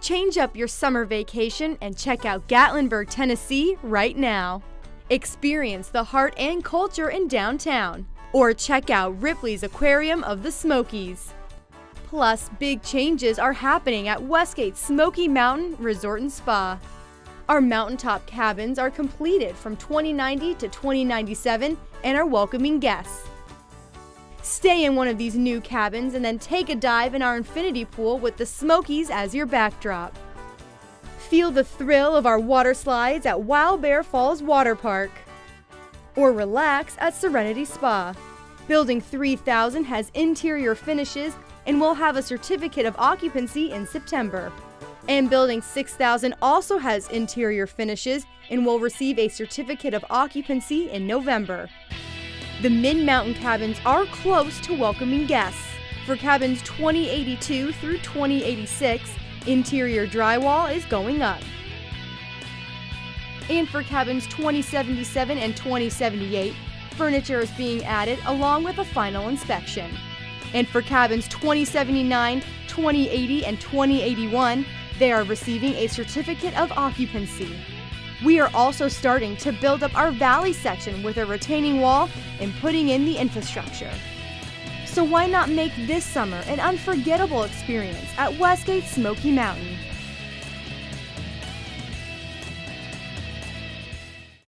Change up your summer vacation and check out Gatlinburg, Tennessee right now. Experience the heart and culture in downtown, or check out Ripley's Aquarium of the Smokies. Plus, big changes are happening at Westgate Smoky Mountain Resort and Spa. Our mountaintop cabins are completed from 2090 to 2097 and are welcoming guests. Stay in one of these new cabins and then take a dive in our infinity pool with the Smokies as your backdrop. Feel the thrill of our water slides at Wild Bear Falls Water Park. Or relax at Serenity Spa. Building 3000 has interior finishes and will have a certificate of occupancy in September. And Building 6000 also has interior finishes and will receive a certificate of occupancy in November. The Mid-Mountain cabins are close to welcoming guests. For cabins 2082 through 2086, interior drywall is going up. And for cabins 2077 and 2078, furniture is being added along with a final inspection. And for cabins 2079, 2080, and 2081, they are receiving a certificate of occupancy. We are also starting to build up our valley section with a retaining wall and putting in the infrastructure. So why not make this summer an unforgettable experience at Westgate Smoky Mountain?